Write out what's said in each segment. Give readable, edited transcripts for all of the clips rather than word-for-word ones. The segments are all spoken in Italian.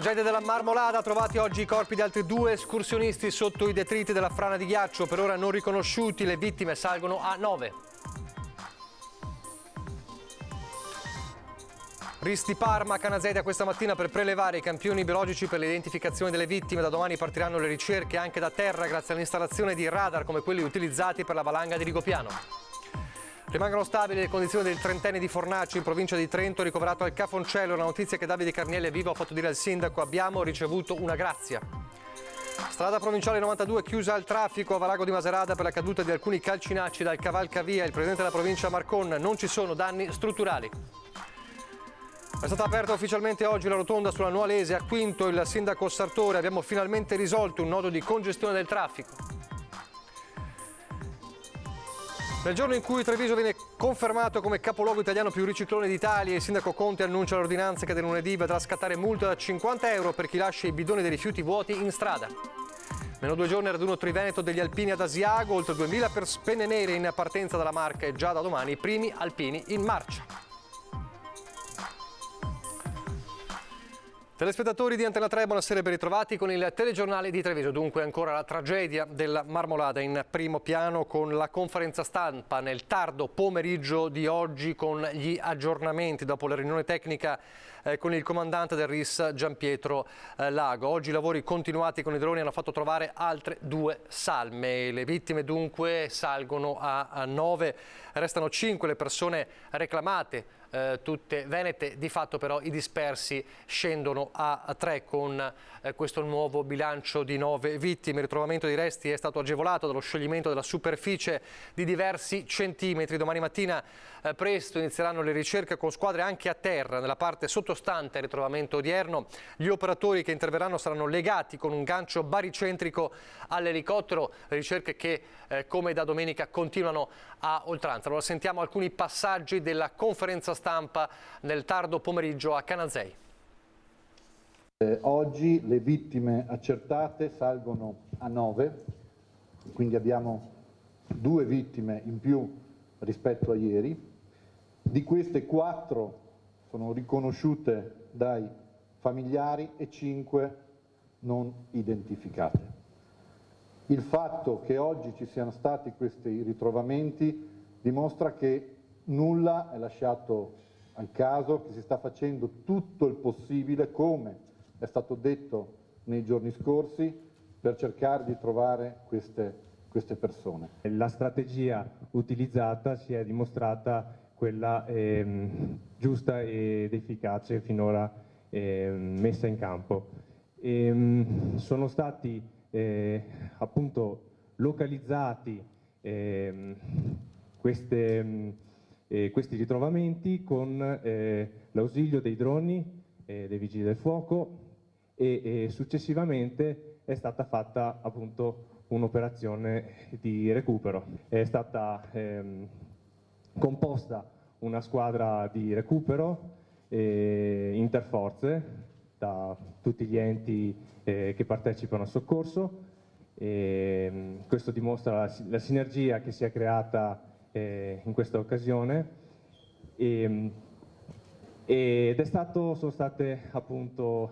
Tragedia della Marmolada, trovati oggi i corpi di altri 2 escursionisti sotto i detriti della frana di ghiaccio, per ora non riconosciuti, le vittime salgono a 9. RIS di Parma, Canazei da questa mattina per prelevare i campioni biologici per l'identificazione delle vittime. Da domani partiranno le ricerche anche da terra grazie all'installazione di radar come quelli utilizzati per la valanga di Rigopiano. Rimangono stabili le condizioni del trentenne di Fornaci in provincia di Trento, ricoverato al Cafoncello. La notizia che Davide Carnielli è vivo ha fatto dire al sindaco: abbiamo ricevuto una grazia. Strada provinciale 92 chiusa al traffico a Valago di Macerata per la caduta di alcuni calcinacci dal cavalcavia. Il presidente della provincia Marcon: non ci sono danni strutturali. È stata aperta ufficialmente oggi la rotonda sulla Nualese a Quinto. Il sindaco Sartore: abbiamo finalmente risolto un nodo di congestione del traffico. Nel giorno in cui Treviso viene confermato come capoluogo italiano più riciclone d'Italia, il sindaco Conte annuncia l'ordinanza che da lunedì vedrà scattare multa da 50 euro per chi lascia i bidoni dei rifiuti vuoti in strada. Meno 2 giorni raduno triveneto degli alpini ad Asiago, oltre 2000 per penne nere in partenza dalla Marca e già da domani i primi alpini in marcia. Telespettatori di Antena 3, buonasera e ben ritrovati con il telegiornale di Treviso. Dunque ancora la tragedia della Marmolada in primo piano con la conferenza stampa nel tardo pomeriggio di oggi con gli aggiornamenti dopo la riunione tecnica con il comandante del RIS Gianpietro Lago. Oggi i lavori continuati con i droni hanno fatto trovare altre 2 salme. Le vittime dunque salgono a 9, restano 5 le persone reclamate. Tutte venete, di fatto però i dispersi scendono a 3 con questo nuovo bilancio di 9 vittime. Il ritrovamento dei resti è stato agevolato dallo scioglimento della superficie di diversi centimetri. Domani mattina presto inizieranno le ricerche con squadre anche a terra nella parte sottostante al ritrovamento odierno. Gli operatori che interverranno saranno legati con un gancio baricentrico all'elicottero, ricerche che come da domenica continuano a oltranza. Allora sentiamo alcuni passaggi della conferenza stampa nel tardo pomeriggio a Canazei. Oggi le vittime accertate salgono a 9, quindi abbiamo 2 vittime in più rispetto a ieri. Di queste 4 sono riconosciute dai familiari e 5 non identificate. Il fatto che oggi ci siano stati questi ritrovamenti dimostra che nulla è lasciato al caso, che si sta facendo tutto il possibile, come è stato detto nei giorni scorsi, per cercare di trovare queste persone. La strategia utilizzata si è dimostrata quella giusta ed efficace finora messa in campo. Sono stati appunto localizzati questi ritrovamenti con l'ausilio dei droni, dei vigili del fuoco e successivamente è stata fatta appunto un'operazione di recupero. È stata composta una squadra di recupero interforze da tutti gli enti che partecipano al soccorso. Questo dimostra la sinergia che si è creata in questa occasione ed sono state appunto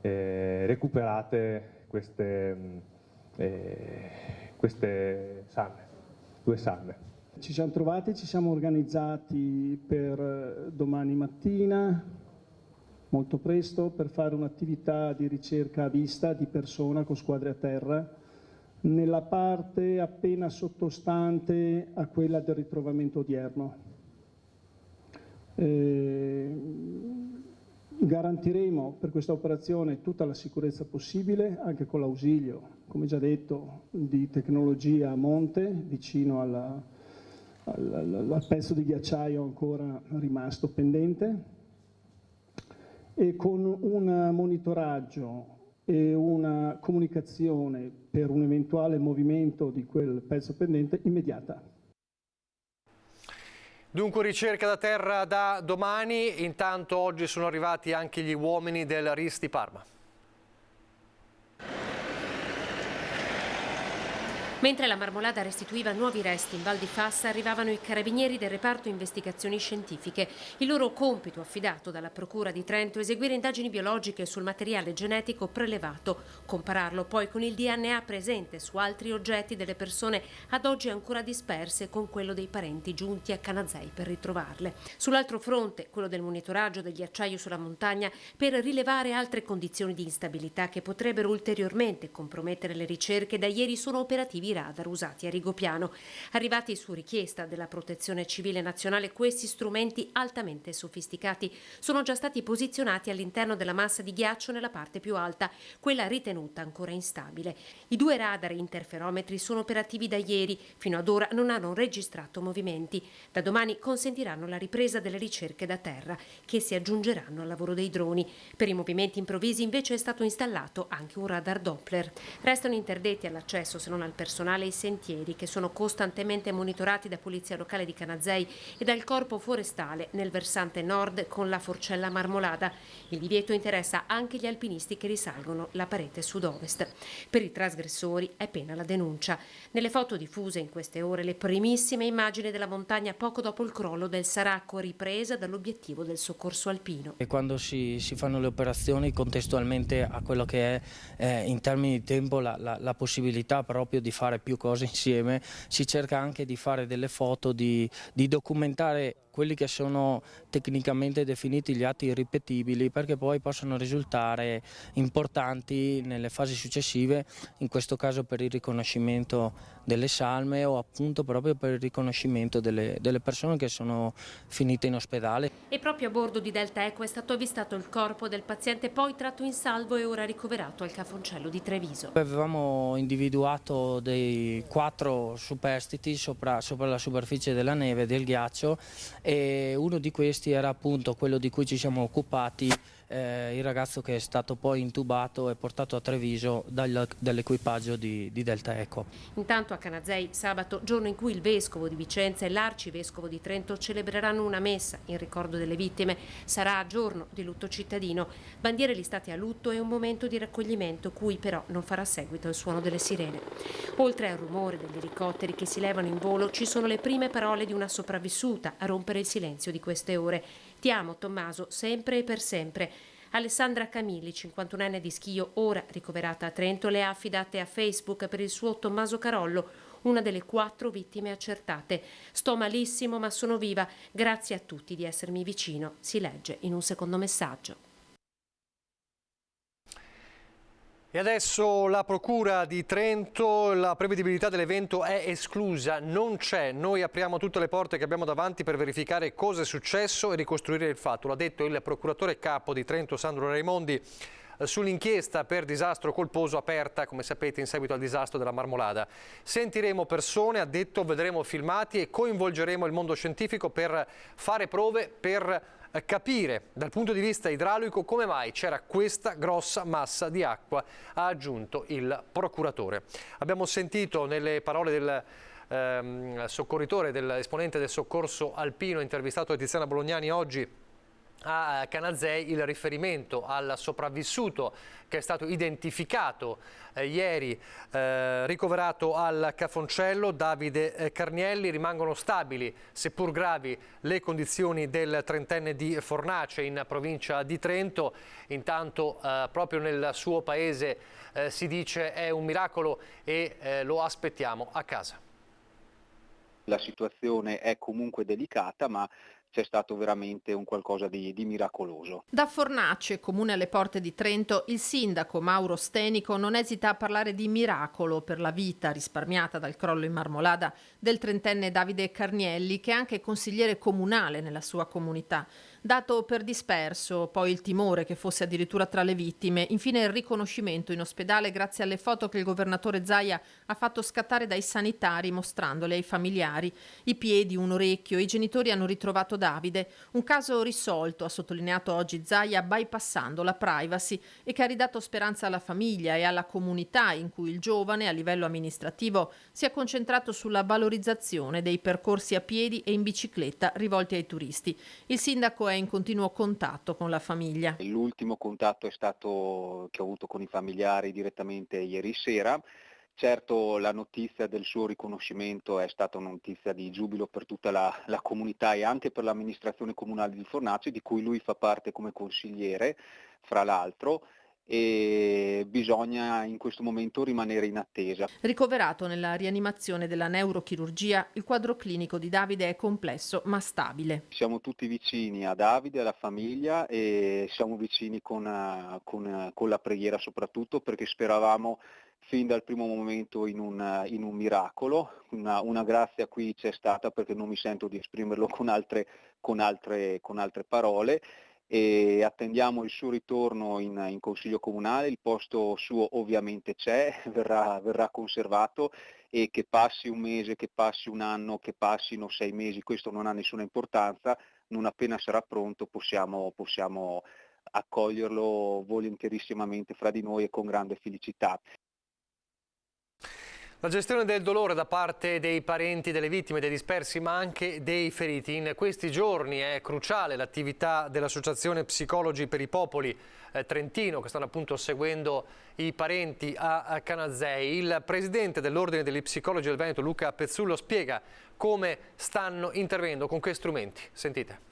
recuperate queste salme, 2 salme. Ci siamo trovati, ci siamo organizzati per domani mattina, molto presto, per fare un'attività di ricerca a vista, di persona, con squadre a terra, nella parte appena sottostante a quella del ritrovamento odierno. Garantiremo per questa operazione tutta la sicurezza possibile, anche con l'ausilio, come già detto, di tecnologia a monte, vicino al pezzo di ghiacciaio ancora rimasto pendente, e con un monitoraggio e una comunicazione per un eventuale movimento di quel pezzo pendente immediata. Dunque ricerca da terra da domani, intanto oggi sono arrivati anche gli uomini del RIS di Parma. Mentre la Marmolada restituiva nuovi resti in Val di Fassa, arrivavano i carabinieri del reparto investigazioni scientifiche. Il loro compito, affidato dalla Procura di Trento, eseguire indagini biologiche sul materiale genetico prelevato, compararlo poi con il DNA presente su altri oggetti delle persone ad oggi ancora disperse con quello dei parenti giunti a Canazei per ritrovarle. Sull'altro fronte, quello del monitoraggio del ghiacciaio sulla montagna, per rilevare altre condizioni di instabilità che potrebbero ulteriormente compromettere le ricerche, da ieri sono operativi i radar usati a Rigopiano. Arrivati su richiesta della Protezione Civile Nazionale, questi strumenti altamente sofisticati sono già stati posizionati all'interno della massa di ghiaccio nella parte più alta, quella ritenuta ancora instabile. I 2 radar interferometri sono operativi da ieri, fino ad ora non hanno registrato movimenti. Da domani consentiranno la ripresa delle ricerche da terra, che si aggiungeranno al lavoro dei droni. Per i movimenti improvvisi invece è stato installato anche un radar Doppler. Restano interdetti all'accesso, se non al personale, i sentieri, che sono costantemente monitorati da Polizia Locale di Canazei e dal Corpo Forestale nel versante nord con la Forcella Marmolada. Il divieto interessa anche gli alpinisti che risalgono la parete sud-ovest. Per i trasgressori è pena la denuncia. Nelle foto diffuse in queste ore le primissime immagini della montagna poco dopo il crollo del Saracco, ripresa dall'obiettivo del soccorso alpino. E quando si fanno le operazioni, contestualmente a quello che è in termini di tempo la possibilità proprio di fare più cose insieme, si cerca anche di fare delle foto, di documentare quelli che sono tecnicamente definiti gli atti irripetibili, perché poi possono risultare importanti nelle fasi successive, in questo caso per il riconoscimento delle salme o appunto proprio per il riconoscimento delle persone che sono finite in ospedale. E proprio a bordo di Delta Eco è stato avvistato il corpo del paziente, poi tratto in salvo e ora ricoverato al Cafoncello di Treviso. Avevamo individuato dei 4 superstiti sopra la superficie della neve, del ghiaccio, e uno di questi era appunto quello di cui ci siamo occupati, il ragazzo che è stato poi intubato e portato a Treviso dall'equipaggio di Delta Eco. Intanto a Canazei, sabato, giorno in cui il vescovo di Vicenza e l'arcivescovo di Trento celebreranno una messa in ricordo delle vittime, sarà giorno di lutto cittadino. Bandiere listate a lutto e un momento di raccoglimento cui però non farà seguito il suono delle sirene. Oltre al rumore degli elicotteri che si levano in volo, ci sono le prime parole di una sopravvissuta a rompere il silenzio di queste ore. Ti amo, Tommaso, sempre e per sempre. Alessandra Camilli, 51enne di Schio, ora ricoverata a Trento, le ha affidate a Facebook per il suo Tommaso Carollo, una delle 4 vittime accertate. Sto malissimo ma sono viva, grazie a tutti di essermi vicino, si legge in un secondo messaggio. E adesso la Procura di Trento, la prevedibilità dell'evento è esclusa, non c'è. Noi apriamo tutte le porte che abbiamo davanti per verificare cosa è successo e ricostruire il fatto. L'ha detto il procuratore capo di Trento, Sandro Raimondi, sull'inchiesta per disastro colposo aperta, come sapete, in seguito al disastro della Marmolada. Sentiremo persone, ha detto, vedremo filmati e coinvolgeremo il mondo scientifico per fare prove, per capire dal punto di vista idraulico come mai c'era questa grossa massa di acqua, ha aggiunto il procuratore. Abbiamo sentito nelle parole del soccorritore, dell'esponente del soccorso alpino intervistato da Tiziana Bolognani oggi a Canazei, il riferimento al sopravvissuto che è stato identificato ieri, ricoverato al Cafoncello, Davide Carnielli. Rimangono stabili, seppur gravi, le condizioni del 30enne di Fornace in provincia di Trento. Intanto proprio nel suo paese si dice è un miracolo e lo aspettiamo a casa. La situazione è comunque delicata, ma c'è stato veramente un qualcosa di miracoloso. Da Fornace, comune alle porte di Trento, il sindaco Mauro Stenico non esita a parlare di miracolo per la vita risparmiata dal crollo in Marmolada del 30enne Davide Carnielli, che è anche consigliere comunale nella sua comunità. Dato per disperso, poi il timore che fosse addirittura tra le vittime, infine il riconoscimento in ospedale grazie alle foto che il governatore Zaia ha fatto scattare dai sanitari mostrandole ai familiari. I piedi, un orecchio, i genitori hanno ritrovato Davide. Un caso risolto, ha sottolineato oggi Zaia, bypassando la privacy, e che ha ridato speranza alla famiglia e alla comunità, in cui il giovane, a livello amministrativo, si è concentrato sulla valorizzazione dei percorsi a piedi e in bicicletta rivolti ai turisti. Il sindaco è in continuo contatto con la famiglia. L'ultimo contatto è stato che ho avuto con i familiari direttamente ieri sera. Certo, la notizia del suo riconoscimento è stata una notizia di giubilo per tutta la comunità e anche per l'amministrazione comunale di Fornace, di cui lui fa parte come consigliere, fra l'altro, e bisogna in questo momento rimanere in attesa. Ricoverato nella rianimazione della neurochirurgia, il quadro clinico di Davide è complesso ma stabile. Siamo tutti vicini a Davide, alla famiglia, e siamo vicini con la preghiera soprattutto, perché speravamo fin dal primo momento in un miracolo. Una grazia qui c'è stata, perché non mi sento di esprimerlo con altre parole, e attendiamo il suo ritorno in Consiglio Comunale. Il posto suo ovviamente c'è, verrà conservato, e che passi un mese, che passi un anno, che passino 6 mesi, questo non ha nessuna importanza. Non appena sarà pronto possiamo accoglierlo volentierissimamente fra di noi e con grande felicità. La gestione del dolore da parte dei parenti delle vittime, dei dispersi ma anche dei feriti. In questi giorni è cruciale l'attività dell'Associazione Psicologi per i Popoli Trentino, che stanno appunto seguendo i parenti a Canazei. Il presidente dell'Ordine degli Psicologi del Veneto, Luca Pezzullo, spiega come stanno intervenendo, con che strumenti. Sentite.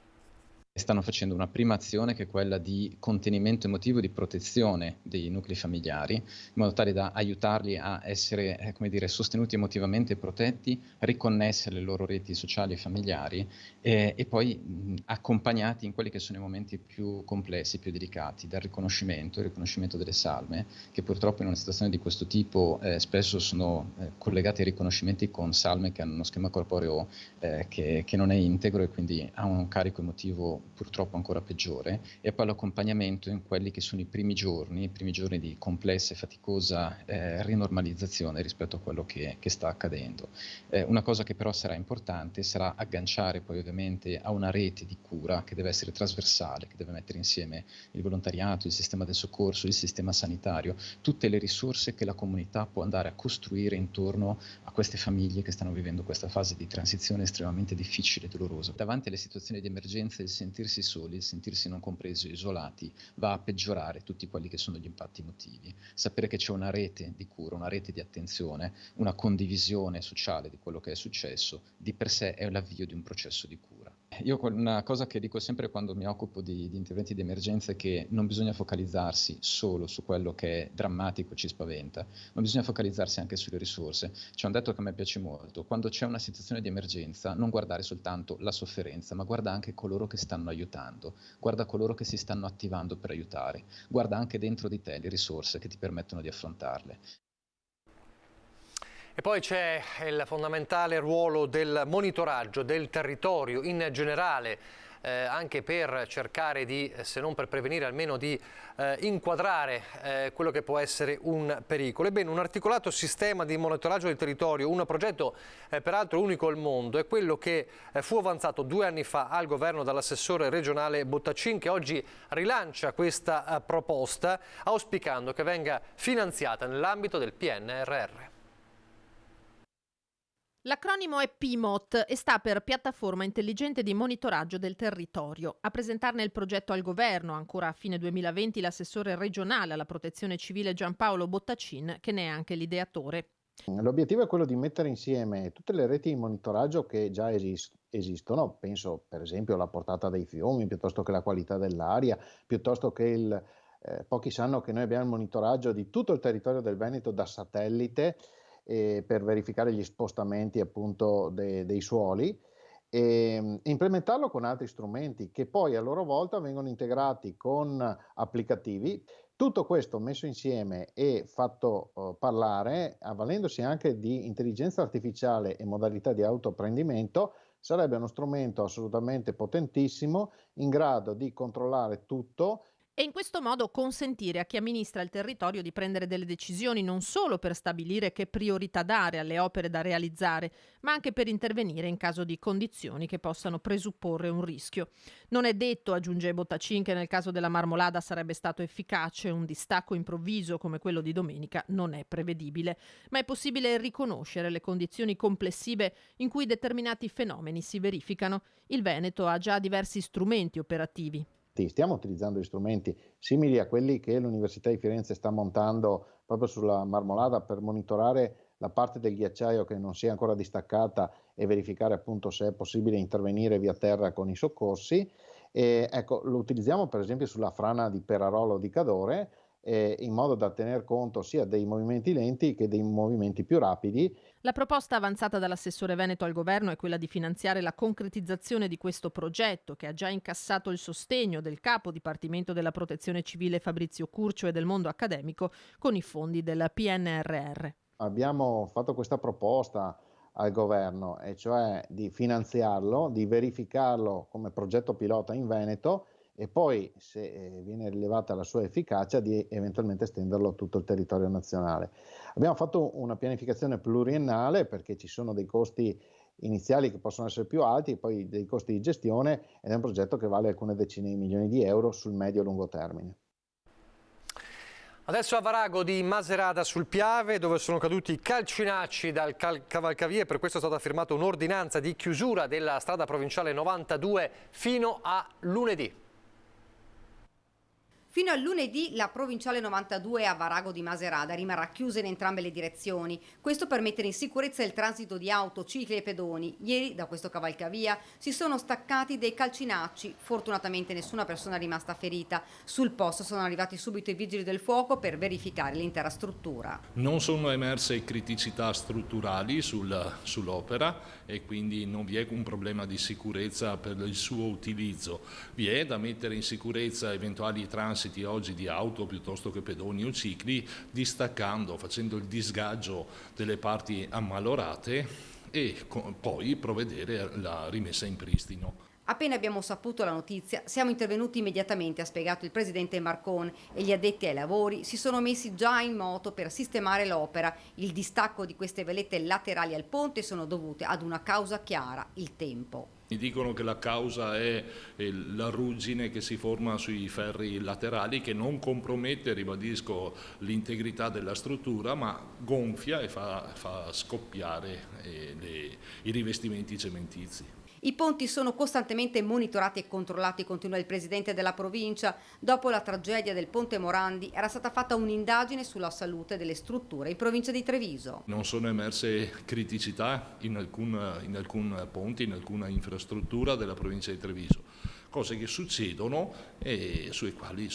Stanno facendo una prima azione, che è quella di contenimento emotivo, di protezione dei nuclei familiari, in modo tale da aiutarli a essere sostenuti emotivamente e protetti, riconnessi alle loro reti sociali e familiari, e poi accompagnati in quelli che sono i momenti più complessi, più delicati, dal il riconoscimento delle salme, che purtroppo in una situazione di questo tipo spesso sono collegati ai riconoscimenti con salme che hanno uno schema corporeo che non è integro e quindi ha un carico emotivo purtroppo ancora peggiore, e poi l'accompagnamento in quelli che sono i primi giorni di complessa e faticosa rinormalizzazione rispetto a quello che sta accadendo. Una cosa che però sarà importante sarà agganciare poi ovviamente a una rete di cura che deve essere trasversale, che deve mettere insieme il volontariato, il sistema del soccorso, il sistema sanitario, tutte le risorse che la comunità può andare a costruire intorno a queste famiglie che stanno vivendo questa fase di transizione estremamente difficile e dolorosa. Davanti alle situazioni di emergenza il sentirsi soli, il sentirsi non compresi, isolati, va a peggiorare tutti quelli che sono gli impatti emotivi. Sapere che c'è una rete di cura, una rete di attenzione, una condivisione sociale di quello che è successo, di per sé è l'avvio di un processo di cura. Io una cosa che dico sempre quando mi occupo di interventi di emergenza è che non bisogna focalizzarsi solo su quello che è drammatico e ci spaventa, ma bisogna focalizzarsi anche sulle risorse. C'è un detto che a me piace molto: quando c'è una situazione di emergenza non guardare soltanto la sofferenza, ma guarda anche coloro che stanno aiutando, guarda coloro che si stanno attivando per aiutare, guarda anche dentro di te le risorse che ti permettono di affrontarle. E poi c'è il fondamentale ruolo del monitoraggio del territorio in generale, anche per cercare di, se non per prevenire, almeno di inquadrare quello che può essere un pericolo. Ebbene, un articolato sistema di monitoraggio del territorio, un progetto peraltro unico al mondo, è quello che fu avanzato 2 anni fa al governo dall'assessore regionale Bottacin, che oggi rilancia questa proposta, auspicando che venga finanziata nell'ambito del PNRR. L'acronimo è PIMOT e sta per Piattaforma Intelligente di Monitoraggio del Territorio. A presentarne il progetto al governo, ancora a fine 2020, l'assessore regionale alla protezione civile Giampaolo Bottacin, che ne è anche l'ideatore. L'obiettivo è quello di mettere insieme tutte le reti di monitoraggio che già esistono, penso per esempio alla portata dei fiumi, piuttosto che la qualità dell'aria, piuttosto che pochi sanno che noi abbiamo il monitoraggio di tutto il territorio del Veneto da satellite, per verificare gli spostamenti appunto dei suoli, e implementarlo con altri strumenti che poi a loro volta vengono integrati con applicativi. Tutto questo messo insieme e fatto parlare, avvalendosi anche di intelligenza artificiale e modalità di autoapprendimento, sarebbe uno strumento assolutamente potentissimo, in grado di controllare tutto E in questo modo consentire a chi amministra il territorio di prendere delle decisioni non solo per stabilire che priorità dare alle opere da realizzare, ma anche per intervenire in caso di condizioni che possano presupporre un rischio. Non è detto, aggiunge Bottacin, che nel caso della Marmolada sarebbe stato efficace. Un distacco improvviso come quello di domenica non è prevedibile, ma è possibile riconoscere le condizioni complessive in cui determinati fenomeni si verificano. Il Veneto ha già diversi strumenti operativi. strumenti, stiamo utilizzando gli strumenti simili a quelli che l'Università di Firenze sta montando proprio sulla Marmolada per monitorare la parte del ghiacciaio che non si è ancora distaccata e verificare appunto se è possibile intervenire via terra con i soccorsi. Ecco, lo utilizziamo per esempio sulla frana di Perarolo di Cadore, in modo da tener conto sia dei movimenti lenti che dei movimenti più rapidi. La proposta avanzata dall'assessore veneto al governo è quella di finanziare la concretizzazione di questo progetto, che ha già incassato il sostegno del capo dipartimento della protezione civile Fabrizio Curcio e del mondo accademico con i fondi del PNRR. Abbiamo fatto questa proposta al governo, e cioè di finanziarlo, di verificarlo come progetto pilota in Veneto e poi, se viene rilevata la sua efficacia, di eventualmente estenderlo a tutto il territorio nazionale. Abbiamo fatto una pianificazione pluriennale perché ci sono dei costi iniziali che possono essere più alti e poi dei costi di gestione, ed è un progetto che vale alcune decine di milioni di euro sul medio e lungo termine. Adesso a Varago di Maserata sul Piave, dove sono caduti calcinacci dal cavalcavia, per questo è stata firmata un'ordinanza di chiusura della strada provinciale 92 fino a lunedì. Fino a lunedì la provinciale 92 a Varago di Maserata rimarrà chiusa in entrambe le direzioni. Questo per mettere in sicurezza il transito di auto, cicli e pedoni. Ieri da questo cavalcavia si sono staccati dei calcinacci. Fortunatamente nessuna persona è rimasta ferita. Sul posto sono arrivati subito i vigili del fuoco per verificare l'intera struttura. Non sono emerse criticità strutturali sull'opera e quindi non vi è un problema di sicurezza per il suo utilizzo. Vi è da mettere in sicurezza eventuali transiti oggi di auto piuttosto che pedoni o cicli, distaccando, facendo il disgaggio delle parti ammalorate e poi provvedere alla rimessa in pristino. Appena abbiamo saputo la notizia, siamo intervenuti immediatamente, ha spiegato il presidente Marcon, e gli addetti ai lavori si sono messi già in moto per sistemare l'opera. Il distacco di queste velette laterali al ponte sono dovute ad una causa chiara, il tempo. Mi dicono che la causa è la ruggine che si forma sui ferri laterali, che non compromette, ribadisco, l'integrità della struttura, ma gonfia e fa scoppiare i rivestimenti cementizi. I ponti sono costantemente monitorati e controllati, continua il presidente della provincia. Dopo la tragedia del ponte Morandi era stata fatta un'indagine sulla salute delle strutture in provincia di Treviso. Non sono emerse criticità in alcun ponte, in alcuna infrastruttura della provincia di Treviso. Cose che succedono e sulle quali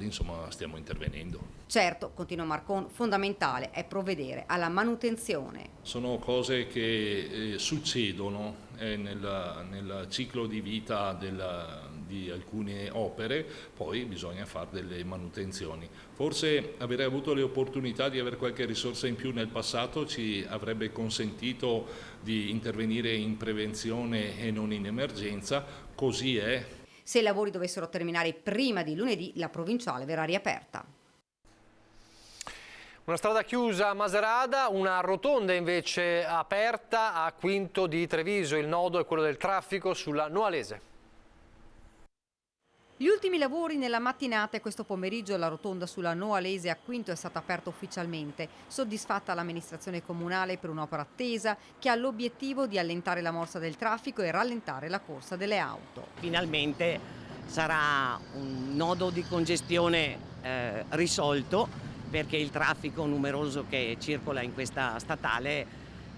insomma stiamo intervenendo. Certo, continua Marcon, fondamentale è provvedere alla manutenzione. Sono cose che succedono nel ciclo di vita di alcune opere, poi bisogna fare delle manutenzioni. Forse avere avuto le opportunità di avere qualche risorsa in più nel passato ci avrebbe consentito di intervenire in prevenzione e non in emergenza, così è. Se i lavori dovessero terminare prima di lunedì, la provinciale verrà riaperta. Una strada chiusa a Maserata, una rotonda invece aperta a Quinto di Treviso. Il nodo è quello del traffico sulla Noalese. Gli ultimi lavori nella mattinata e questo pomeriggio la rotonda sulla Noalese a Quinto è stata aperta ufficialmente. Soddisfatta l'amministrazione comunale per un'opera attesa che ha l'obiettivo di allentare la morsa del traffico e rallentare la corsa delle auto. Finalmente sarà un nodo di congestione risolto, perché il traffico numeroso che circola in questa statale,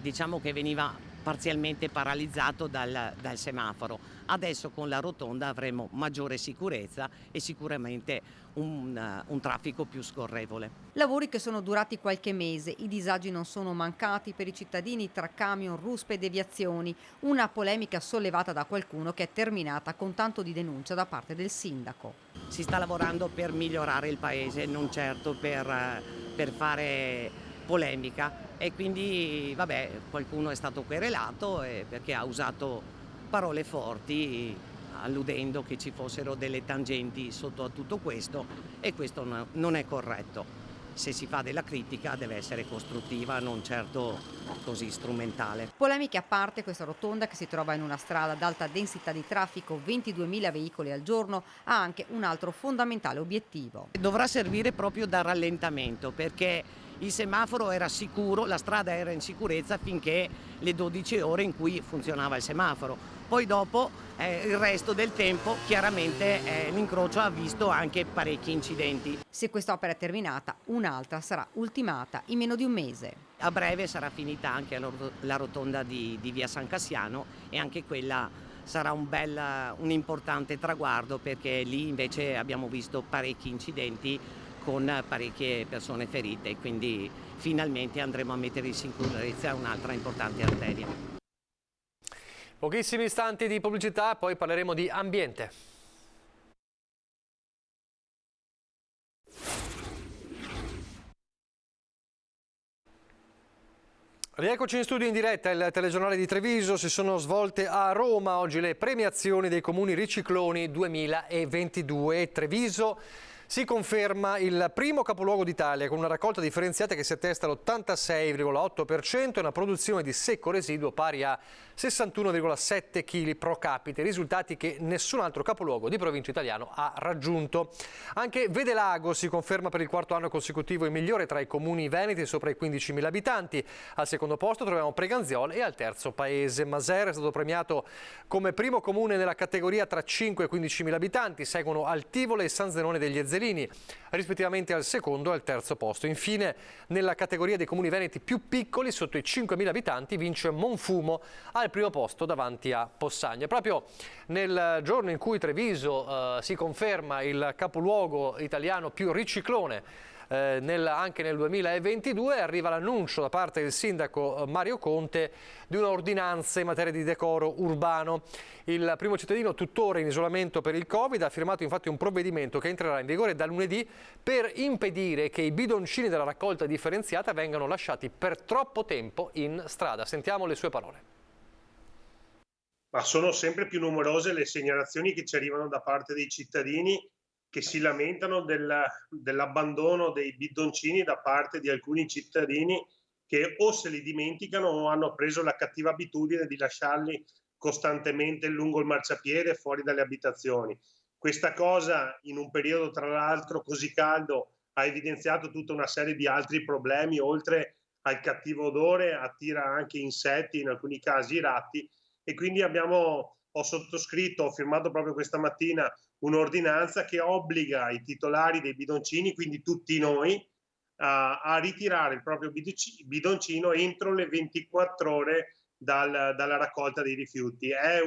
diciamo che veniva parzialmente paralizzato dal semaforo. Adesso con la rotonda avremo maggiore sicurezza e sicuramente un traffico più scorrevole. Lavori che sono durati qualche mese, i disagi non sono mancati per i cittadini tra camion, ruspe e deviazioni, una polemica sollevata da qualcuno che è terminata con tanto di denuncia da parte del sindaco. Si sta lavorando per migliorare il paese, non certo per fare polemica, e quindi vabbè, qualcuno è stato querelato perché ha usato parole forti alludendo che ci fossero delle tangenti sotto a tutto questo, e questo non è corretto. Se si fa della critica deve essere costruttiva, non certo così strumentale. Polemiche a parte, questa rotonda, che si trova in una strada ad alta densità di traffico, 22.000 veicoli al giorno, ha anche un altro fondamentale obiettivo. Dovrà servire proprio da rallentamento, perché Il semaforo era sicuro, la strada era in sicurezza finché le 12 ore in cui funzionava il semaforo. Poi dopo il resto del tempo chiaramente l'incrocio ha visto anche parecchi incidenti. Se quest'opera è terminata, un'altra sarà ultimata in meno di un mese. A breve sarà finita anche la rotonda di via San Cassiano e anche quella sarà un importante traguardo, perché lì invece abbiamo visto parecchi incidenti con parecchie persone ferite, quindi finalmente andremo a mettere in sicurezza un'altra importante arteria. Pochissimi istanti di pubblicità, poi parleremo di ambiente. Rieccoci in studio in diretta, il telegiornale di Treviso. Si sono svolte a Roma oggi le premiazioni dei comuni ricicloni 2022. Treviso si conferma il primo capoluogo d'Italia con una raccolta differenziata che si attesta all'86,8% e una produzione di secco residuo pari a 61,7 kg pro capite, risultati che nessun altro capoluogo di provincia italiano ha raggiunto. Anche Vedelago si conferma per il quarto anno consecutivo il migliore tra i comuni veneti, sopra i 15.000 abitanti. Al secondo posto troviamo Preganziol e al terzo Paese Masera è stato premiato come primo comune nella categoria tra 5 e 15.000 abitanti. Seguono Altivole e San Zenone degli Ezzelini, rispettivamente al secondo e al terzo posto. Infine, nella categoria dei comuni veneti più piccoli, sotto i 5.000 abitanti, vince Monfumo al primo posto davanti a Possagna. Proprio nel giorno in cui Treviso si conferma il capoluogo italiano più riciclone, anche nel 2022, arriva l'annuncio da parte del sindaco Mario Conte di un'ordinanza in materia di decoro urbano. Il primo cittadino, tuttora in isolamento per il Covid, ha firmato infatti un provvedimento che entrerà in vigore da lunedì per impedire che i bidoncini della raccolta differenziata vengano lasciati per troppo tempo in strada. Sentiamo le sue parole. Ma sono sempre più numerose le segnalazioni che ci arrivano da parte dei cittadini che si lamentano dell'abbandono dei bidoncini da parte di alcuni cittadini che o se li dimenticano o hanno preso la cattiva abitudine di lasciarli costantemente lungo il marciapiede fuori dalle abitazioni. Questa cosa, in un periodo tra l'altro così caldo, ha evidenziato tutta una serie di altri problemi. Oltre al cattivo odore, attira anche insetti, in alcuni casi ratti, e quindi ho sottoscritto, ho firmato proprio questa mattina un'ordinanza che obbliga i titolari dei bidoncini, quindi tutti noi, a ritirare il proprio bidoncino entro le 24 ore dalla raccolta dei rifiuti. È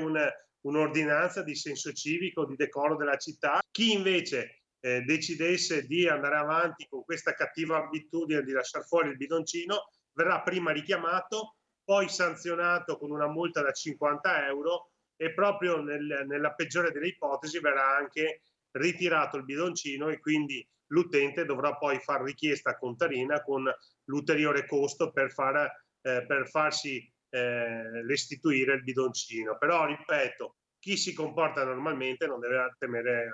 un'ordinanza di senso civico, di decoro della città. Chi invece decidesse di andare avanti con questa cattiva abitudine di lasciare fuori il bidoncino verrà prima richiamato, poi sanzionato con una multa da 50 euro e proprio nella peggiore delle ipotesi verrà anche ritirato il bidoncino e quindi l'utente dovrà poi fare richiesta contarina con l'ulteriore costo per farsi restituire il bidoncino. Però, ripeto, chi si comporta normalmente non deve temere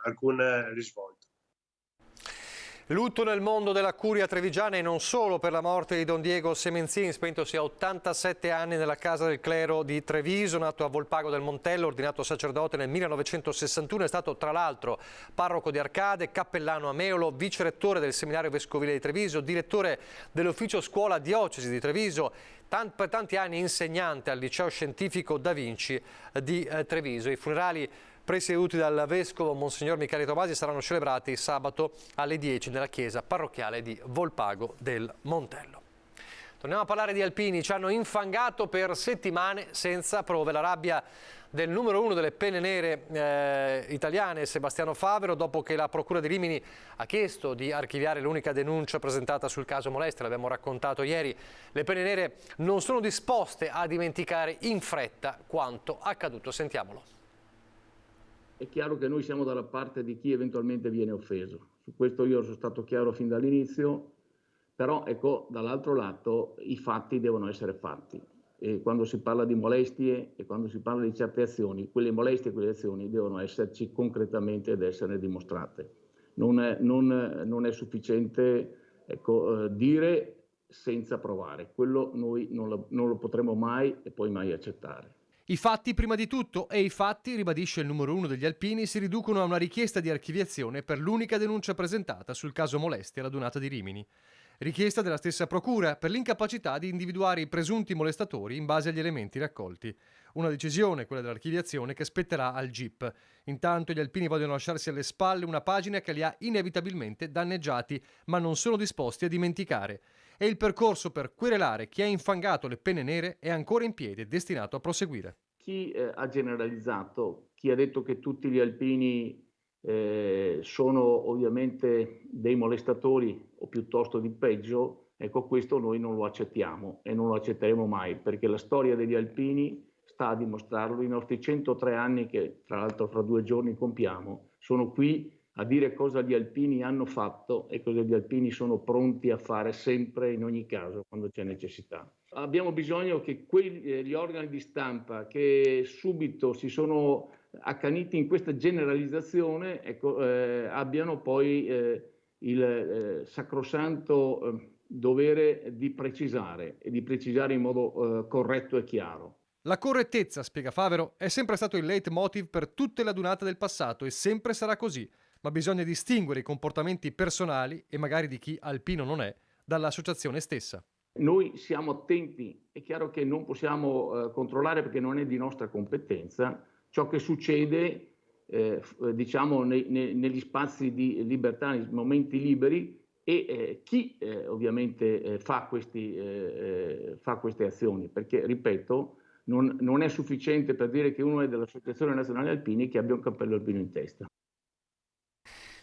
alcun risvolto. Lutto nel mondo della curia trevigiana e non solo per la morte di Don Diego Semenzin, spentosi a 87 anni nella casa del clero di Treviso, nato a Volpago del Montello, ordinato sacerdote nel 1961, è stato tra l'altro parroco di Arcade, cappellano a Meolo, vicerettore del seminario vescovile di Treviso, direttore dell'ufficio scuola diocesi di Treviso, per tanti anni insegnante al liceo scientifico Da Vinci di Treviso. I funerali presieduti dal vescovo Monsignor Michele Tomasi saranno celebrati sabato alle 10 nella chiesa parrocchiale di Volpago del Montello. Torniamo a parlare di alpini. Ci hanno infangato per settimane senza prove. La rabbia del numero 1 delle penne nere italiane, Sebastiano Favero, dopo che la Procura di Rimini ha chiesto di archiviare l'unica denuncia presentata sul caso molestia. L'abbiamo raccontato ieri. Le penne nere non sono disposte a dimenticare in fretta quanto accaduto. Sentiamolo. È chiaro che noi siamo dalla parte di chi eventualmente viene offeso. Su questo io sono stato chiaro fin dall'inizio, però ecco, dall'altro lato i fatti devono essere fatti. E quando si parla di molestie e quando si parla di certe azioni, quelle molestie e quelle azioni devono esserci concretamente ed essere dimostrate. Non è sufficiente dire senza provare. Quello noi non lo potremo mai e poi mai accettare. I fatti prima di tutto, e i fatti, ribadisce il numero 1 degli alpini, si riducono a una richiesta di archiviazione per l'unica denuncia presentata sul caso molestia alla Dunata di Rimini. richiesta della stessa procura per l'incapacità di individuare i presunti molestatori in base agli elementi raccolti. Una decisione, quella dell'archiviazione, che spetterà al GIP. Intanto gli alpini vogliono lasciarsi alle spalle una pagina che li ha inevitabilmente danneggiati, ma non sono disposti a dimenticare. E il percorso per querelare chi ha infangato le penne nere è ancora in piedi e destinato a proseguire. Chi ha generalizzato, chi ha detto che tutti gli alpini sono ovviamente dei molestatori o piuttosto di peggio, ecco, questo noi non lo accettiamo e non lo accetteremo mai, perché la storia degli alpini sta a dimostrarlo. I nostri 103 anni, che tra l'altro fra 2 giorni compiamo, sono qui a dire cosa gli alpini hanno fatto e cosa gli alpini sono pronti a fare sempre, in ogni caso, quando c'è necessità. Abbiamo bisogno che gli organi di stampa che subito si sono accaniti in questa generalizzazione, ecco, abbiano poi il sacrosanto dovere di precisare e di precisare in modo corretto e chiaro. La correttezza, spiega Favero, è sempre stato il leitmotiv per tutte le adunate del passato e sempre sarà così, ma bisogna distinguere i comportamenti personali, e magari di chi alpino non è, dall'associazione stessa. Noi siamo attenti, è chiaro che non possiamo controllare, perché non è di nostra competenza, ciò che succede diciamo negli spazi di libertà, nei momenti liberi, e chi ovviamente fa queste azioni, perché ripeto, non è sufficiente per dire che uno è dell'Associazione Nazionale Alpini che abbia un cappello alpino in testa.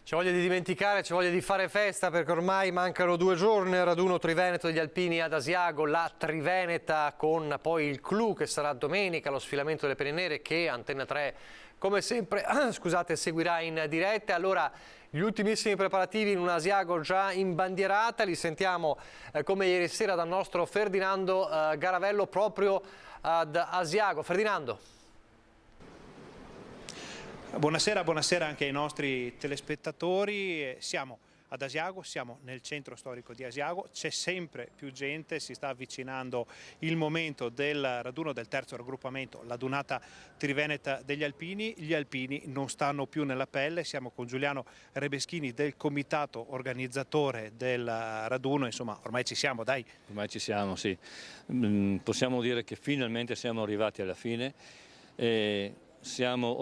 C'è voglia di dimenticare, c'è voglia di fare festa, perché ormai mancano 2 giorni al raduno Triveneto degli alpini ad Asiago, la Triveneta, con poi il clou che sarà domenica, lo sfilamento delle penne nere che Antenna 3 come sempre seguirà in diretta. Allora gli ultimissimi preparativi in un Asiago già imbandierata, li sentiamo come ieri sera dal nostro Ferdinando Garavello proprio ad Asiago. Ferdinando. Buonasera anche ai nostri telespettatori. Siamo ad Asiago, siamo nel centro storico di Asiago, c'è sempre più gente, si sta avvicinando il momento del raduno del terzo raggruppamento, la Dunata Triveneta degli Alpini. Gli alpini non stanno più nella pelle, siamo con Giuliano Rebeschini del comitato organizzatore del raduno, insomma ormai ci siamo, dai. Ormai ci siamo, sì. Possiamo dire che finalmente siamo arrivati alla fine. Siamo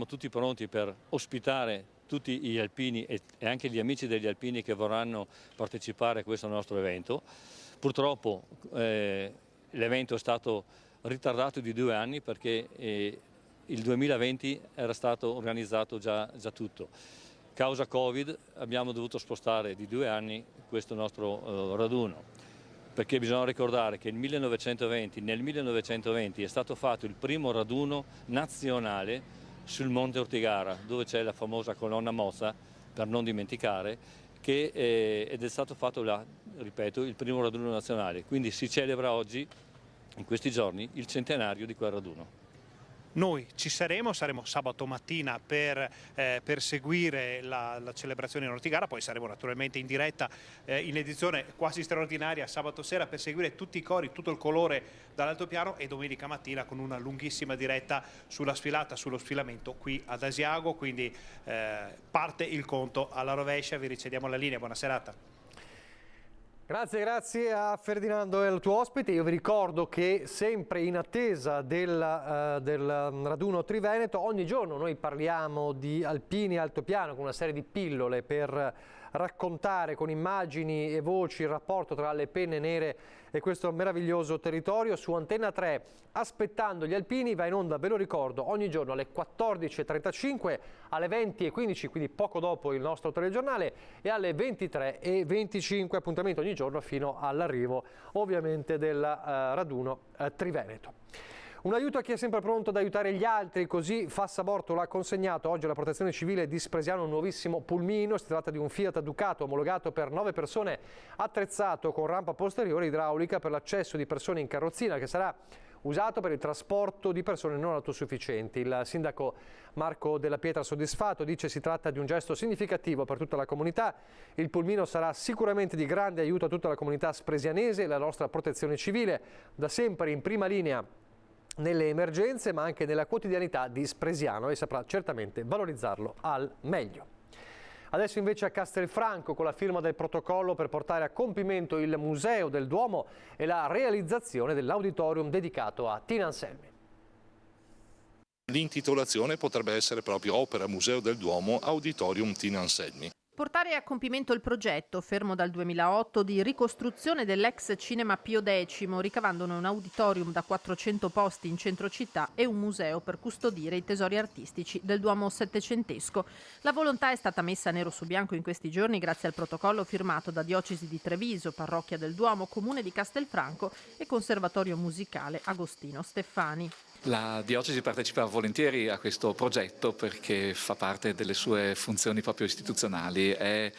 tutti pronti per ospitare tutti gli alpini e anche gli amici degli alpini che vorranno partecipare a questo nostro evento. Purtroppo l'evento è stato ritardato di 2 anni perché il 2020 era stato organizzato già tutto. Causa Covid abbiamo dovuto spostare di 2 anni questo nostro raduno. Perché bisogna ricordare che nel 1920 è stato fatto il primo raduno nazionale sul Monte Ortigara, dove c'è la famosa colonna Mozza, per non dimenticare, ed è stato fatto ripeto, il primo raduno nazionale. Quindi si celebra oggi, in questi giorni, il centenario di quel raduno. Noi ci saremo sabato mattina per seguire la celebrazione in Ortigara, poi saremo naturalmente in diretta in edizione quasi straordinaria sabato sera per seguire tutti i cori, tutto il colore dall'altopiano, e domenica mattina con una lunghissima diretta sulla sfilata, sullo sfilamento qui ad Asiago, quindi parte il conto alla rovescia. Vi ricediamo la linea, buona serata. Grazie a Ferdinando e al tuo ospite. Io vi ricordo che sempre in attesa del raduno Triveneto, ogni giorno noi parliamo di alpini e altopiano con una serie di pillole per raccontare con immagini e voci il rapporto tra le penne nere e questo meraviglioso territorio. Su Antenna 3, Aspettando gli alpini, va in onda, ve lo ricordo, ogni giorno alle 14:35, alle 20:15, quindi poco dopo il nostro telegiornale, e alle 23:25, appuntamento ogni giorno fino all'arrivo ovviamente del raduno Triveneto. Un aiuto a chi è sempre pronto ad aiutare gli altri, così Fassaborto l'ha consegnato oggi alla Protezione Civile di Spresiano un nuovissimo pulmino. Si tratta di un Fiat Ducato omologato per 9 persone, attrezzato con rampa posteriore idraulica per l'accesso di persone in carrozzina, che sarà usato per il trasporto di persone non autosufficienti. Il sindaco Marco Della Pietra, soddisfatto, dice si tratta di un gesto significativo per tutta la comunità. Il pulmino sarà sicuramente di grande aiuto a tutta la comunità spresianese e la nostra Protezione Civile, da sempre in prima linea nelle emergenze ma anche nella quotidianità di Spresiano, e saprà certamente valorizzarlo al meglio. Adesso invece a Castelfranco con la firma del protocollo per portare a compimento il Museo del Duomo e la realizzazione dell'auditorium dedicato a Tina Anselmi. L'intitolazione potrebbe essere proprio Opera Museo del Duomo Auditorium Tina Anselmi. Portare a compimento il progetto, fermo dal 2008, di ricostruzione dell'ex Cinema Pio X, ricavandone un auditorium da 400 posti in centro città e un museo per custodire i tesori artistici del Duomo settecentesco. La volontà è stata messa nero su bianco in questi giorni grazie al protocollo firmato da Diocesi di Treviso, Parrocchia del Duomo, Comune di Castelfranco e Conservatorio Musicale Agostino Steffani. La Diocesi partecipa volentieri a questo progetto perché fa parte delle sue funzioni proprio istituzionali, è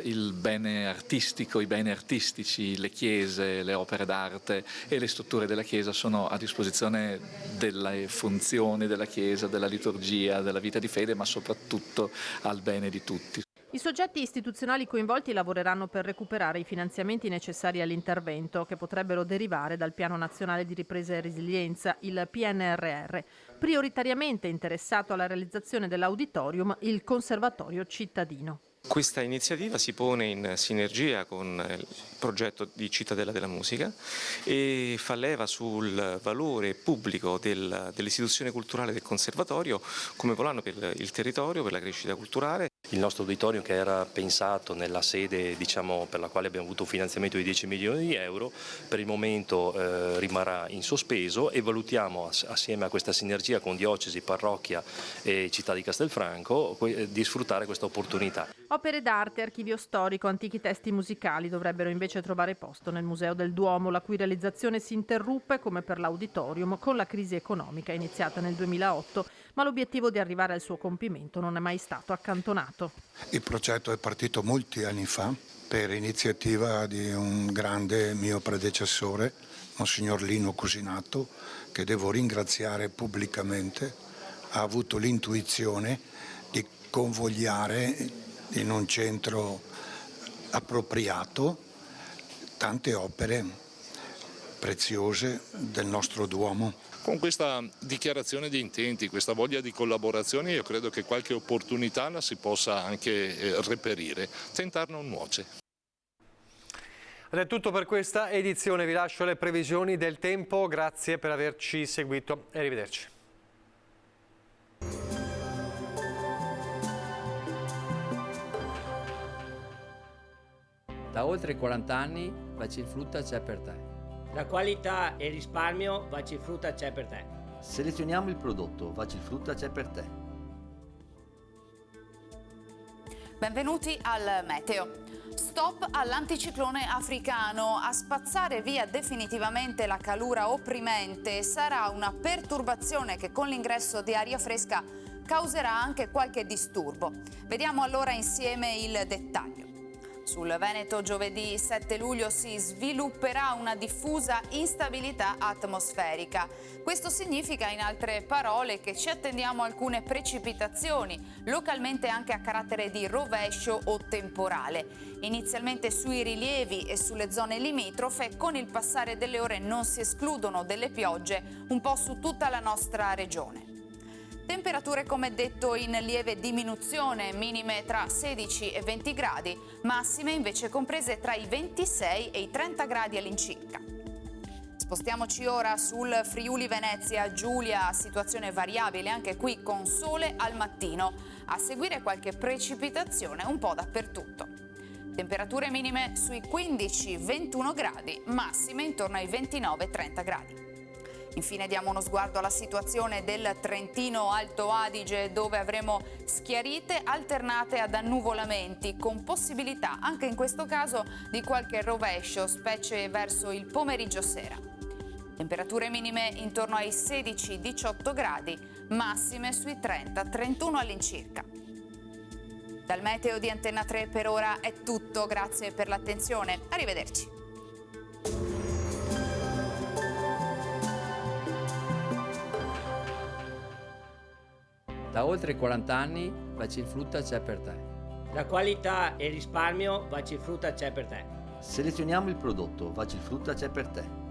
il bene artistico, i beni artistici, le chiese, le opere d'arte e le strutture della Chiesa sono a disposizione delle funzioni della Chiesa, della liturgia, della vita di fede, ma soprattutto al bene di tutti. I soggetti istituzionali coinvolti lavoreranno per recuperare i finanziamenti necessari all'intervento che potrebbero derivare dal Piano Nazionale di Ripresa e Resilienza, il PNRR. Prioritariamente interessato alla realizzazione dell'auditorium il Conservatorio cittadino. Questa iniziativa si pone in sinergia con il progetto di Cittadella della Musica e fa leva sul valore pubblico dell'istituzione culturale del Conservatorio come volano per il territorio, per la crescita culturale. Il nostro auditorium, che era pensato nella sede per la quale abbiamo avuto un finanziamento di 10 milioni di euro, per il momento rimarrà in sospeso e valutiamo assieme a questa sinergia con Diocesi, Parrocchia e Città di Castelfranco di sfruttare questa opportunità. Opere d'arte, archivio storico, antichi testi musicali dovrebbero invece trovare posto nel Museo del Duomo, la cui realizzazione si interruppe, come per l'auditorium, con la crisi economica iniziata nel 2008, ma l'obiettivo di arrivare al suo compimento non è mai stato accantonato. Il progetto è partito molti anni fa per iniziativa di un grande mio predecessore, Monsignor Lino Cusinato, che devo ringraziare pubblicamente. Ha avuto l'intuizione di convogliare in un centro appropriato tante opere preziose del nostro Duomo. Con questa dichiarazione di intenti, questa voglia di collaborazione, io credo che qualche opportunità la si possa anche reperire. Tentar non nuoce. Ed è tutto per questa edizione, vi lascio le previsioni del tempo, grazie per averci seguito e arrivederci. Da oltre 40 anni Bacifrutta c'è per te. La qualità e il risparmio Bacifrutta c'è per te. Selezioniamo il prodotto, Bacifrutta c'è per te. Benvenuti al meteo. Stop all'anticiclone africano. A spazzare via definitivamente la calura opprimente sarà una perturbazione che con l'ingresso di aria fresca causerà anche qualche disturbo. Vediamo allora insieme il dettaglio. Sul Veneto giovedì 7 luglio si svilupperà una diffusa instabilità atmosferica. Questo significa in altre parole che ci attendiamo alcune precipitazioni, localmente anche a carattere di rovescio o temporale. Inizialmente sui rilievi e sulle zone limitrofe, con il passare delle ore non si escludono delle piogge un po' su tutta la nostra regione. Temperature come detto in lieve diminuzione, minime tra 16 e 20 gradi, massime invece comprese tra i 26 e i 30 gradi all'incirca. Spostiamoci ora sul Friuli Venezia Giulia, situazione variabile anche qui con sole al mattino, a seguire qualche precipitazione un po' dappertutto. Temperature minime sui 15-21 gradi, massime intorno ai 29-30 gradi. Infine diamo uno sguardo alla situazione del Trentino Alto Adige, dove avremo schiarite alternate ad annuvolamenti, con possibilità anche in questo caso di qualche rovescio, specie verso il pomeriggio sera. Temperature minime intorno ai 16-18 gradi, massime sui 30-31 all'incirca. Dal meteo di Antenna 3 per ora è tutto, grazie per l'attenzione, arrivederci. Da oltre 40 anni Bacifrutta c'è per te. La qualità e il risparmio Bacifrutta c'è per te. Selezioniamo il prodotto, Bacifrutta c'è per te.